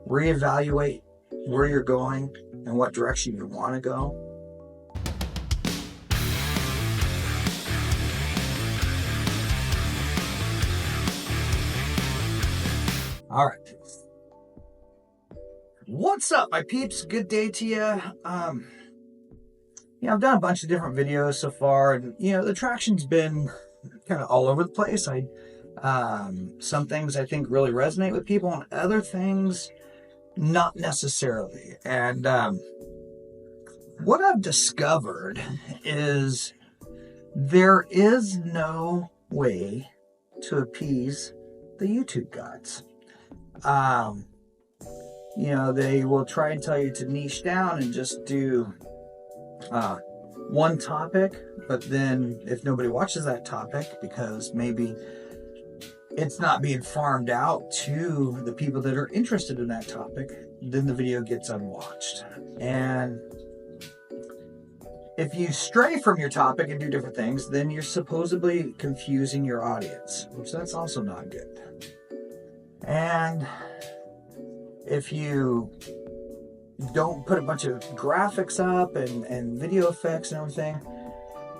reevaluate where you're going and what direction you want to go. All right. What's up, my peeps? Good day to you. I've done a bunch of different videos so far, and the traction's been kind of all over the place. Some things I think really resonate with people, and other things not necessarily. And what I've discovered is there is no way to appease the YouTube gods. They will try and tell you to niche down and just do one topic, but then if nobody watches that topic because maybe it's not being farmed out to the people that are interested in that topic, then the video gets unwatched. And if you stray from your topic and do different things, then you're supposedly confusing your audience, which that's also not good. And if you don't put a bunch of graphics up and video effects and everything,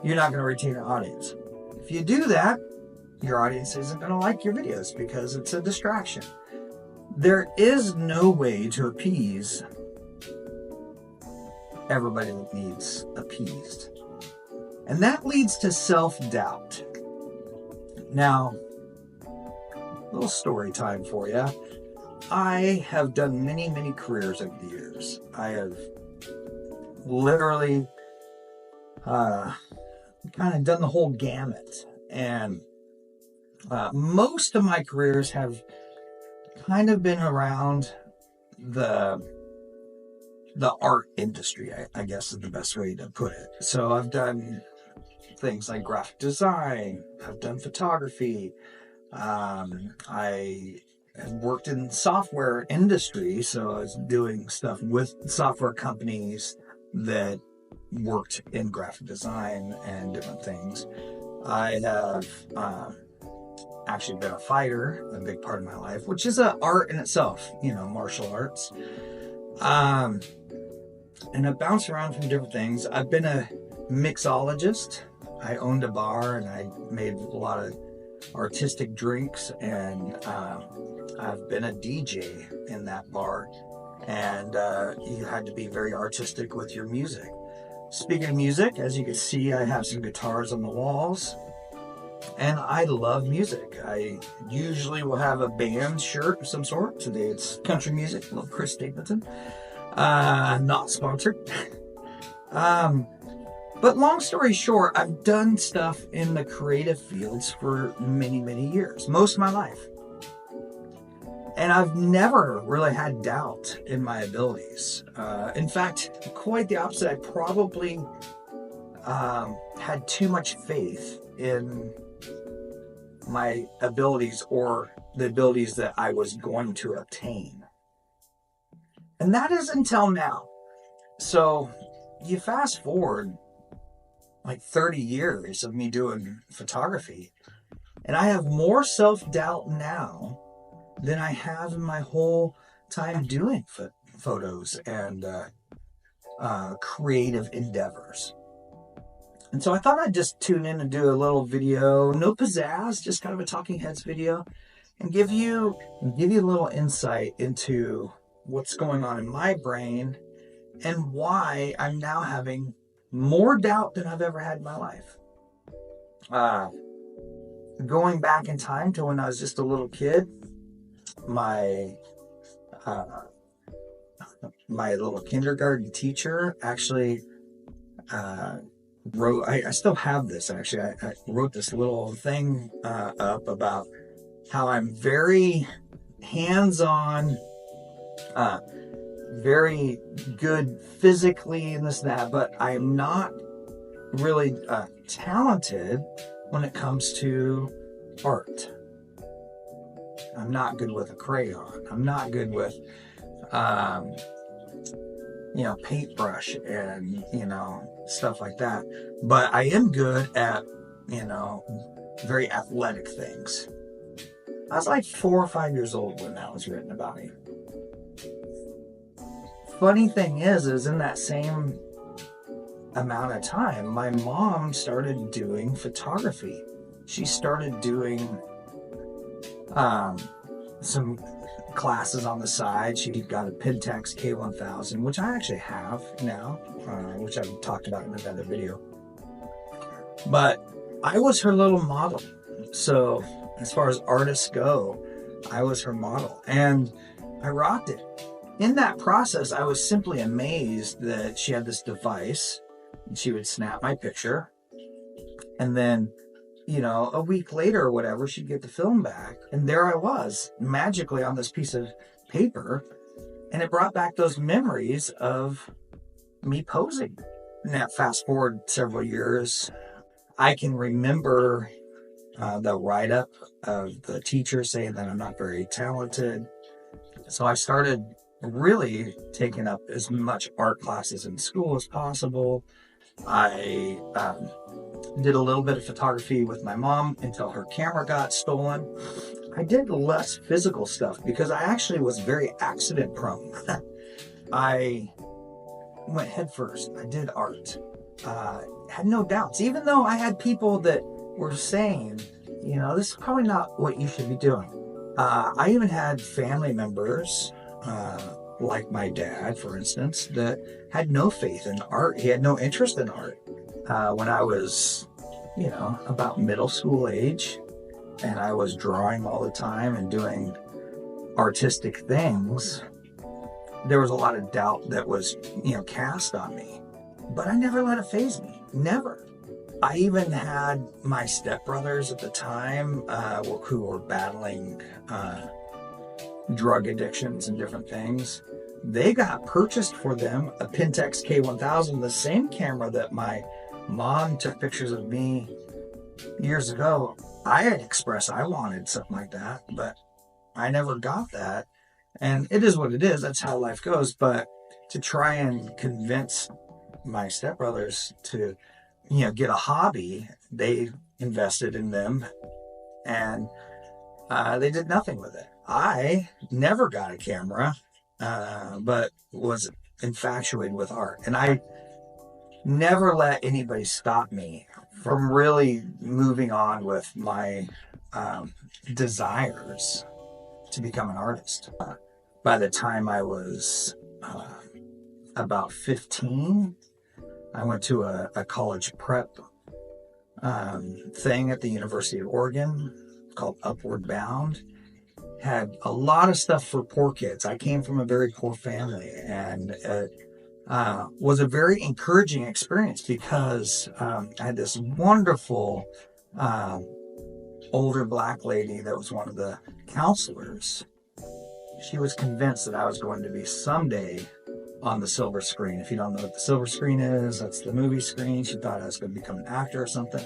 you're not going to retain an audience. If you do that, your audience isn't going to like your videos because it's a distraction. There is no way to appease everybody that needs appeased. And that leads to self-doubt. Now, a little story time for you. I have done many, many careers over the years. I have literally kind of done the whole gamut. And most of my careers have kind of been around the art industry, I guess is the best way to put it. So I've done things like graphic design. I've done photography. I have worked in the software industry, so I was doing stuff with software companies that worked in graphic design and different things. I have actually been a fighter, a big part of my life, which is an art in itself, martial arts. And I bounced around from different things. I've been a mixologist. I owned a bar and I made a lot of artistic drinks, and I've been a DJ in that bar, and you had to be very artistic with your music. Speaking of music, as you can see, I have some guitars on the walls, and I love music. I usually will have a band shirt of some sort. Today it's country music. I love Chris Stapleton. Not sponsored. But long story short, I've done stuff in the creative fields for many, many years, most of my life. And I've never really had doubt in my abilities. In fact, quite the opposite. I probably had too much faith in my abilities or the abilities that I was going to obtain. And that is until now. So you fast forward like 30 years of me doing photography, and I have more self-doubt now than I have in my whole time doing photos and creative endeavors. And so I thought I'd just tune in and do a little video, no pizzazz, just kind of a talking heads video, and give you a little insight into what's going on in my brain and why I'm now having more doubt than I've ever had in my life. Going back in time to when I was just a little kid, my little kindergarten teacher actually wrote, I still have this actually, I wrote this little thing up about how I'm very hands-on, very good physically and this and that, but I'm not really talented when it comes to art. I'm not good with a crayon. I'm not good with paintbrush and stuff like that, but I am good at very athletic things. I was like 4 or 5 years old when that was written about me. funny thing is in that same amount of time, my mom started doing photography. She started doing some classes on the side. She got a Pentax K1000, which I actually have now, which I've talked about in another video. But I was her little model. So as far as artists go, I was her model, and I rocked it. In that process, I was simply amazed that she had this device, and she would snap my picture, and then, you know, a week later or whatever, she'd get the film back, and there I was, magically on this piece of paper, and it brought back those memories of me posing. Now, fast forward several years, I can remember the write-up of the teacher saying that I'm not very talented. So I started really taking up as much art classes in school as possible. I did a little bit of photography with my mom until her camera got stolen. I did less physical stuff because I actually was very accident prone. I went head first. I did art. Had no doubts, even though I had people that were saying, you know, this is probably not what you should be doing. I even had family members, like my dad, for instance, that had no faith in art. He had no interest in art. When I was, you know, about middle school age, and I was drawing all the time and doing artistic things, there was a lot of doubt that was, you know, cast on me. But I never let it faze me. Never. I even had my stepbrothers at the time who were battling drug addictions and different things. They got purchased for them a Pentax K1000, the same camera that my mom took pictures of me years ago. I had expressed I wanted something like that, but I never got that. And it is what it is. That's how life goes. But to try and convince my stepbrothers to, you know, get a hobby, they invested in them, and they did nothing with it. I never got a camera, but was infatuated with art, and I never let anybody stop me from really moving on with my desires to become an artist. By the time I was about 15, I went to a college prep thing at the University of Oregon called Upward Bound. Had a lot of stuff for poor kids. I came from a very poor family, and it was a very encouraging experience because I had this wonderful older black lady that was one of the counselors. She was convinced that I was going to be someday on the silver screen. If you don't know what the silver screen is, that's the movie screen. She thought I was going to become an actor or something.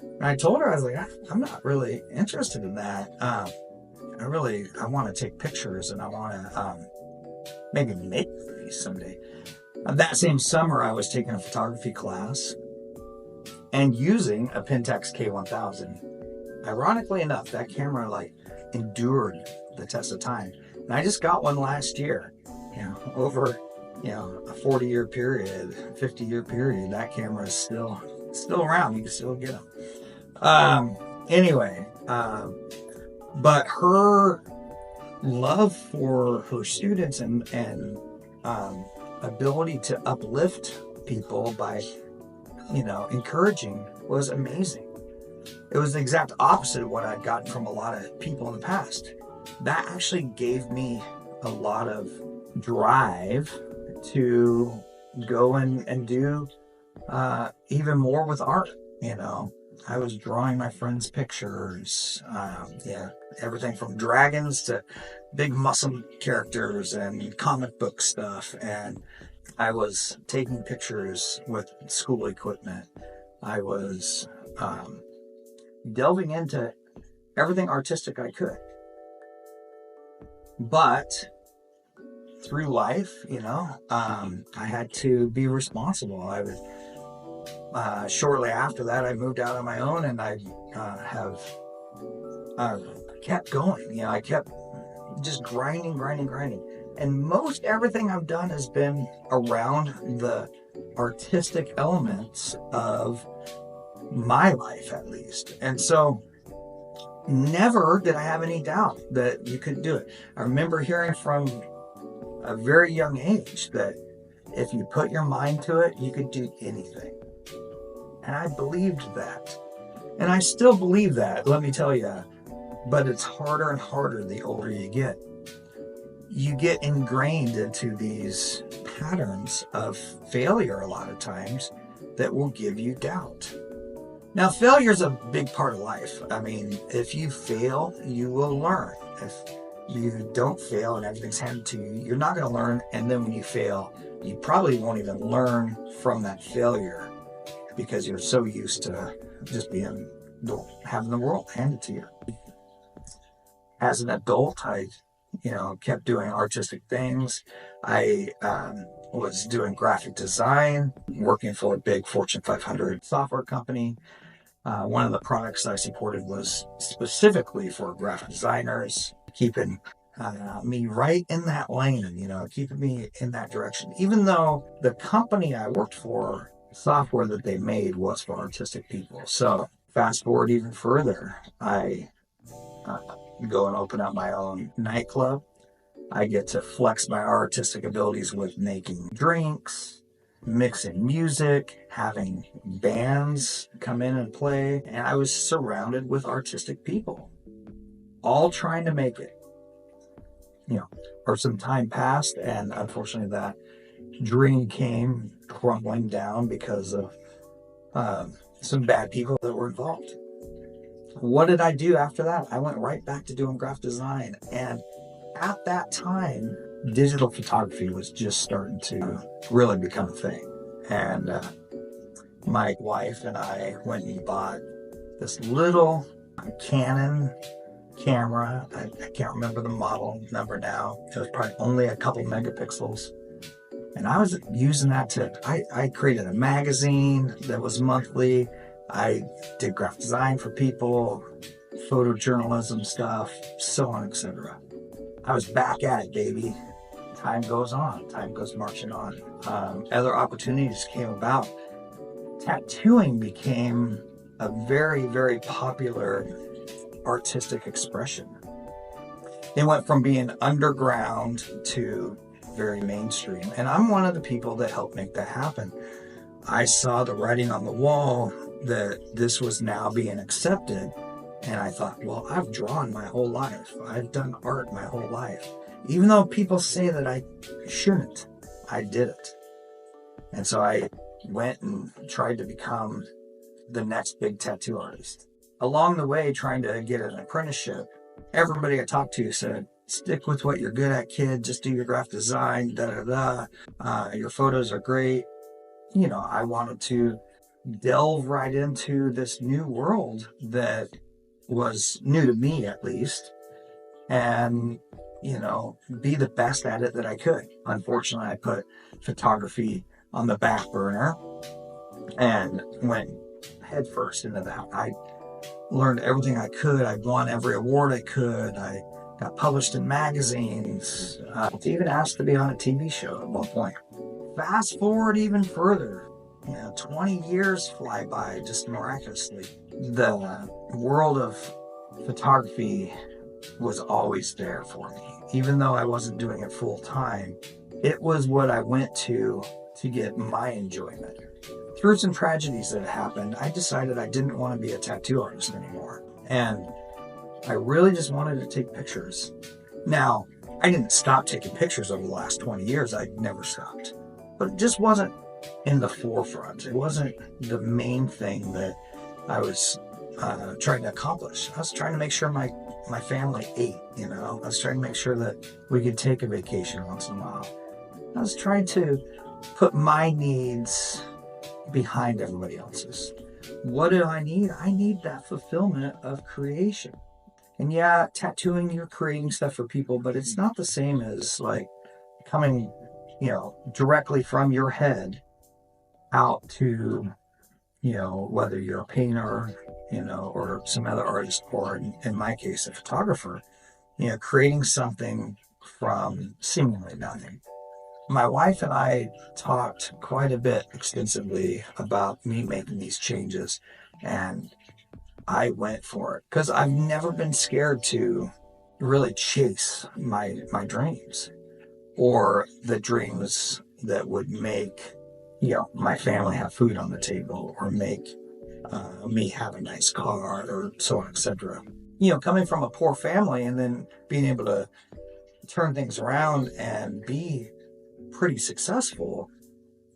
And I told her, I was like, I'm not really interested in that. I want to take pictures, and I want to maybe make movies someday. That same summer, I was taking a photography class and using a Pentax K1000. Ironically enough, that camera endured the test of time. And I just got one last year, over a 40-year period, 50-year period. That camera is still around. You can still get them. But her love for her students and ability to uplift people by, encouraging was amazing. It was the exact opposite of what I'd gotten from a lot of people in the past. That actually gave me a lot of drive to go and do even more with art. I was drawing my friends' pictures, everything from dragons to big muscle characters and comic book stuff. And I was taking pictures with school equipment. I was delving into everything artistic I could. But through life, I had to be responsible. I was shortly after that, I moved out on my own, and I have kept going. I kept just grinding. And most everything I've done has been around the artistic elements of my life, at least. And so never did I have any doubt that you could do it. I remember hearing from a very young age that if you put your mind to it, you could do anything. And I believed that. And I still believe that, let me tell you. But it's harder and harder the older you get. You get ingrained into these patterns of failure a lot of times that will give you doubt. Now, failure is a big part of life. I mean, if you fail, you will learn. If you don't fail and everything's handed to you, you're not going to learn. And then when you fail, you probably won't even learn from that failure because you're so used to just having the world handed to you. As an adult, I kept doing artistic things. I was doing graphic design, working for a big Fortune 500 software company. One of the products I supported was specifically for graphic designers, keeping me right in that lane, keeping me in that direction. Even though the company I worked for, software that they made was for artistic people. So fast forward even further, I go and open up my own nightclub. I get to flex my artistic abilities with making drinks, mixing music, having bands come in and play. And I was surrounded with artistic people, all trying to make it. Or some time passed, and unfortunately that dream came crumbling down because of some bad people that were involved. What did I do after that? I went right back to doing graphic design. And at that time, digital photography was just starting to really become a thing. And my wife and I went and bought this little Canon camera. I can't remember the model number now. It was probably only a couple megapixels. And I was using that I created a magazine that was monthly. I did graphic design for people, photojournalism stuff, so on, etc. I was back at it, baby. Time goes on. Time goes marching on. Other opportunities came about. Tattooing became a very, very popular artistic expression. It went from being underground to very mainstream. And I'm one of the people that helped make that happen. I saw the writing on the wall that this was now being accepted. And I thought, well, I've drawn my whole life. I've done art my whole life. Even though people say that I shouldn't, I did it. And so I went and tried to become the next big tattoo artist. Along the way, trying to get an apprenticeship, everybody I talked to said, stick with what you're good at, kid. Just do your graphic design, your photos are great. I wanted to delve right into this new world that was new to me, at least, and be the best at it that I could. Unfortunately, I put photography on the back burner and went headfirst into that. I learned everything I could. I won every award I could. I got published in magazines. Even asked to be on a TV show at one point. Fast forward even further, 20 years fly by just miraculously. The world of photography was always there for me. Even though I wasn't doing it full time, it was what I went to get my enjoyment. Through some tragedies that happened, I decided I didn't want to be a tattoo artist anymore. And I really just wanted to take pictures. Now, I didn't stop taking pictures over the last 20 years. I never stopped. But it just wasn't in the forefront. It wasn't the main thing that I was trying to accomplish. I was trying to make sure my family ate, I was trying to make sure that we could take a vacation once in a while. I was trying to put my needs behind everybody else's. What do I need? I need that fulfillment of creation. And yeah, tattooing, you're creating stuff for people, but it's not the same as like coming, directly from your head out to, whether you're a painter, or some other artist, or in my case, a photographer, creating something from seemingly nothing. My wife and I talked quite a bit extensively about me making these changes, and I went for it because I've never been scared to really chase my dreams, or the dreams that would make, my family have food on the table, or make me have a nice car, or so on, etc. Coming from a poor family and then being able to turn things around and be pretty successful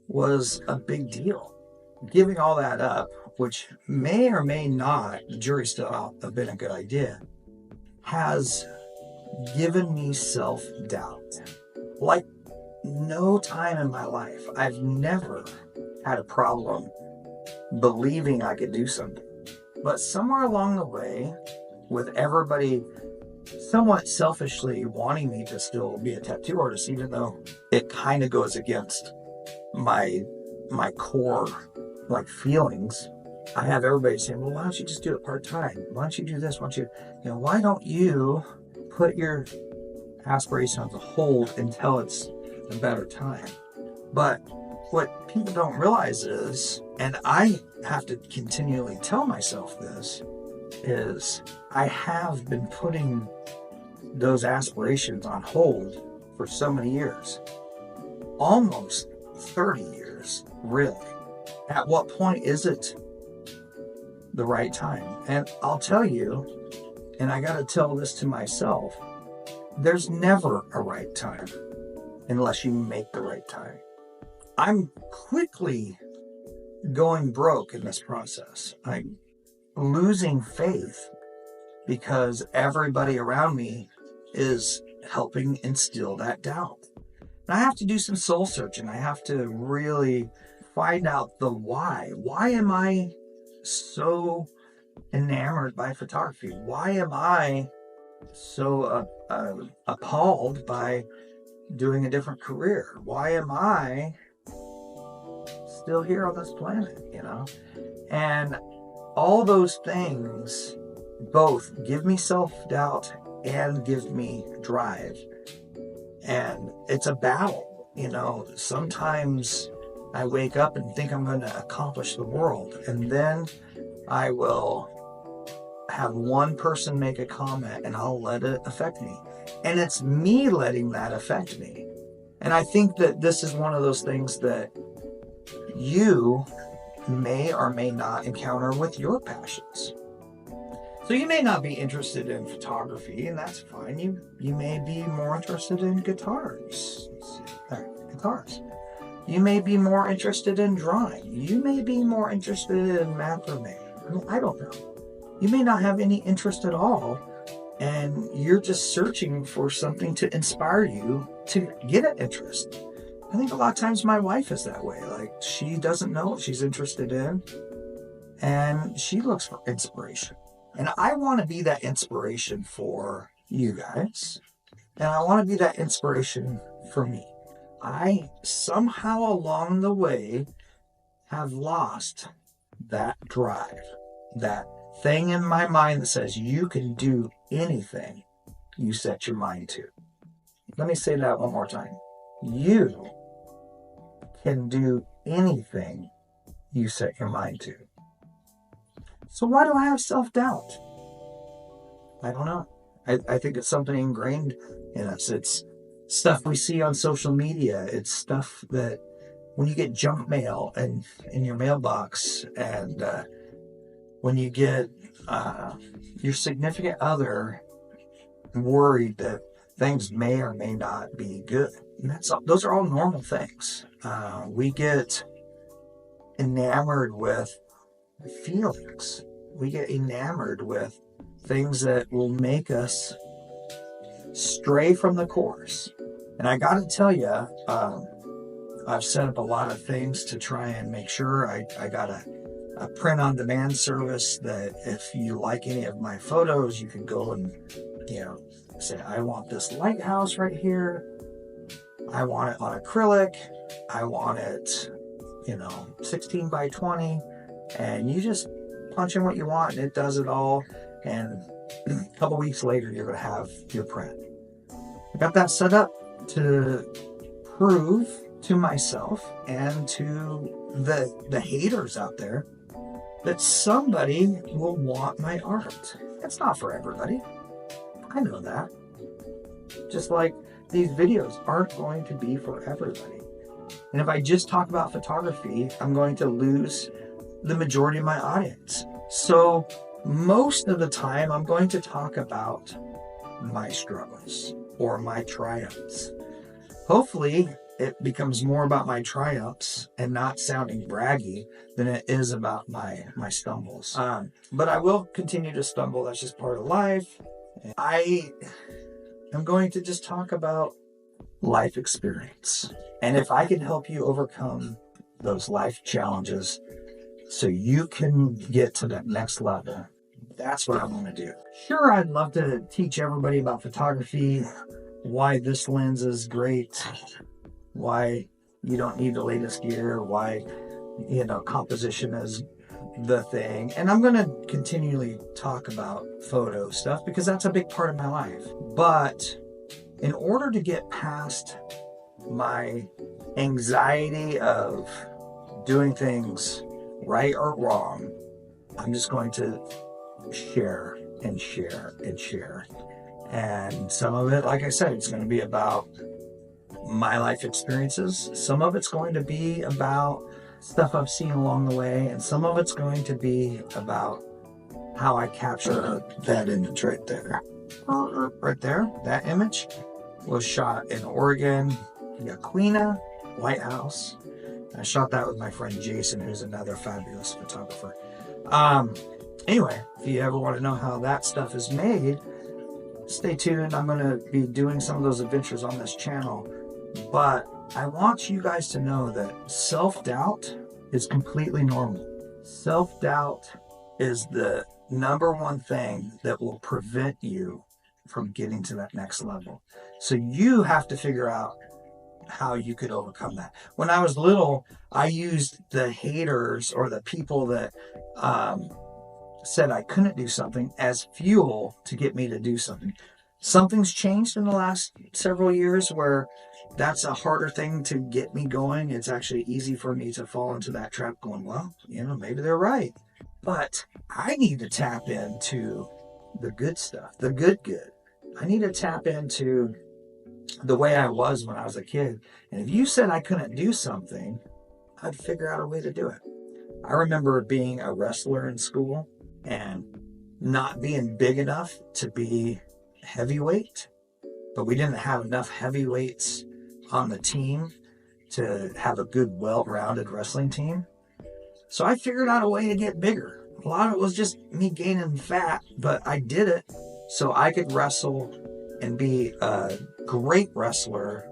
was a big deal. Giving all that up, which may or may not, the jury's still out, have been a good idea, has given me self-doubt. Like no time in my life. I've never had a problem believing I could do something. But somewhere along the way, with everybody somewhat selfishly wanting me to still be a tattoo artist, even though it kind of goes against my core feelings, I have everybody saying, well, why don't you just do it part-time? Why don't you do this? Why don't you put your aspirations on hold until it's a better time? But what people don't realize is, and I have to continually tell myself this, is I have been putting those aspirations on hold for so many years. Almost 30 years, really. At what point is it the right time? And I'll tell you, and I got to tell this to myself, there's never a right time unless you make the right time. I'm quickly going broke in this process. I'm losing faith because everybody around me is helping instill that doubt. And I have to do some soul searching. I have to really find out the why. Why am I so enamored by photography? Why am I so appalled by doing a different career? Why am I still here on this planet, And all those things both give me self-doubt and give me drive. And it's a battle, Sometimes I wake up and think I'm going to accomplish the world, and then I will have one person make a comment and I'll let it affect me. And it's me letting that affect me. And I think that this is one of those things that you may or may not encounter with your passions. So you may not be interested in photography, and that's fine. You may be more interested in guitars. You may be more interested in drawing. You may be more interested in macrame. I don't know. You may not have any interest at all, and you're just searching for something to inspire you to get an interest. I think a lot of times my wife is that way. She doesn't know what she's interested in, and she looks for inspiration. And I want to be that inspiration for you guys, and I want to be that inspiration for me. I somehow along the way have lost that drive, that thing in my mind that says you can do anything you set your mind to. Let me say that one more time. You can do anything you set your mind to. So why do I have self-doubt? I don't know. I think it's something ingrained in us. It's stuff we see on social media. It's stuff that when you get junk mail and in your mailbox, and when you get your significant other worried that things may or may not be good. And those are all normal things. We get enamored with feelings. We get enamored with things that will make us stray from the course. And I got to tell you, I've set up a lot of things to try and make sure I got a print-on-demand service that if you like any of my photos, you can go and, say, I want this lighthouse right here. I want it on acrylic. I want it, 16 by 20. And you just punch in what you want and it does it all. And a couple weeks later, you're going to have your print. I got that set up to prove to myself and to the haters out there that somebody will want my art. It's not for everybody. I know that. Just like these videos aren't going to be for everybody. And if I just talk about photography, I'm going to lose the majority of my audience. So most of the time, I'm going to talk about my struggles or my triumphs. Hopefully, it becomes more about my triumphs and not sounding braggy than it is about my stumbles. But I will continue to stumble. That's just part of life. I am going to just talk about life experience. And if I can help you overcome those life challenges so you can get to that next level, that's what I want to do. Sure, I'd love to teach everybody about photography, why this lens is great, why you don't need the latest gear, why, composition is the thing. And I'm going to continually talk about photo stuff because that's a big part of my life. But in order to get past my anxiety of doing things right or wrong, I'm just going to share and share and share. And some of it, like I said, it's going to be about my life experiences. Some of it's going to be about stuff I've seen along the way, and some of it's going to be about how I capture that image right there. Right there, that image was shot in Oregon, Yaquina, White House. I shot that with my friend Jason, who's another fabulous photographer. Anyway, if you ever want to know how that stuff is made, stay tuned. I'm going to be doing some of those adventures on this channel. But I want you guys to know that self-doubt is completely normal. Self-doubt is the number one thing that will prevent you from getting to that next level. So you have to figure out how you could overcome that. When I was little, I used the haters or the people that said I couldn't do something as fuel to get me to do something. Something's changed in the last several years where that's a harder thing to get me going. It's actually easy for me to fall into that trap going, well, maybe they're right. But I need to tap into the good stuff, the good. I need to tap into the way I was when I was a kid. And if you said I couldn't do something, I'd figure out a way to do it. I remember being a wrestler in school and not being big enough to be heavyweight, but we didn't have enough heavyweights on the team to have a good, well-rounded wrestling team. So I figured out a way to get bigger. A lot of it was just me gaining fat, but I did it so I could wrestle and be a great wrestler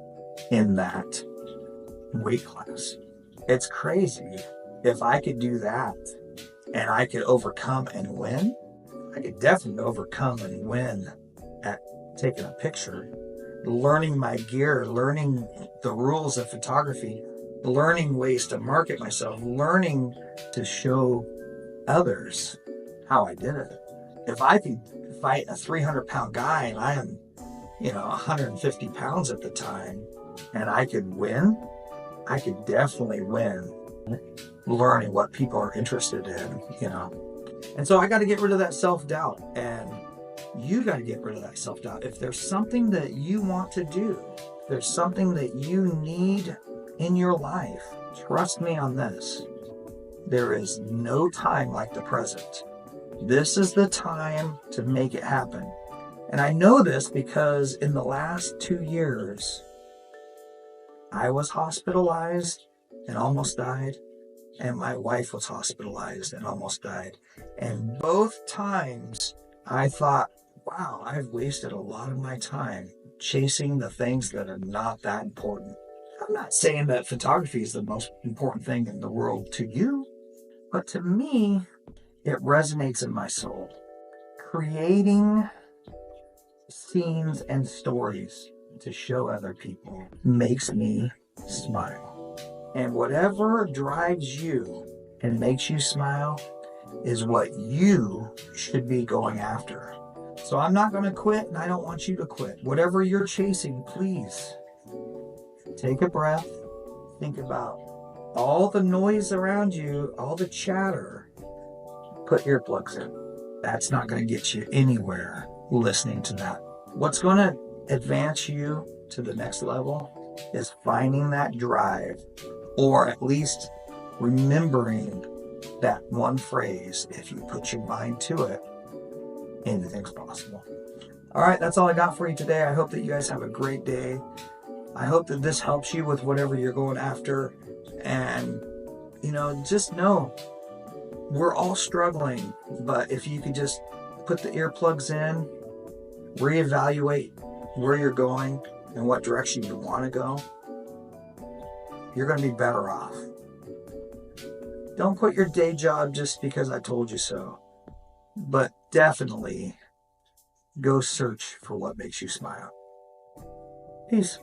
in that weight class. It's crazy. If I could do that and I could overcome and win, I could definitely overcome and win at taking a picture, learning my gear, learning the rules of photography, learning ways to market myself, learning to show others how I did it. If I could fight a 300-pound guy and I am 150 pounds at the time, and I could win, I could definitely win learning what people are interested in, And so I got to get rid of that self-doubt, and you got to get rid of that self-doubt. If there's something that you want to do, there's something that you need in your life, trust me on this. There is no time like the present. This is the time to make it happen. And I know this because in the last 2 years, I was hospitalized and almost died, and my wife was hospitalized and almost died. And both times I thought, wow, I've wasted a lot of my time chasing the things that are not that important. I'm not saying that photography is the most important thing in the world to you, but to me, it resonates in my soul. Creating scenes and stories to show other people makes me smile. And whatever drives you and makes you smile is what you should be going after. So I'm not going to quit, and I don't want you to quit. Whatever you're chasing, please take a breath. Think about all the noise around you, all the chatter. Put earplugs in. That's not going to get you anywhere listening to that. What's going to advance you to the next level is finding that drive, or at least remembering that one phrase. If you put your mind to it, anything's possible. All right, that's all I got for you today. I hope that you guys have a great day. I hope that this helps you with whatever you're going after. And, just know we're all struggling. But if you could just put the earplugs in, reevaluate where you're going and what direction you want to go, you're going to be better off. Don't quit your day job just because I told you so. But definitely go search for what makes you smile. Peace.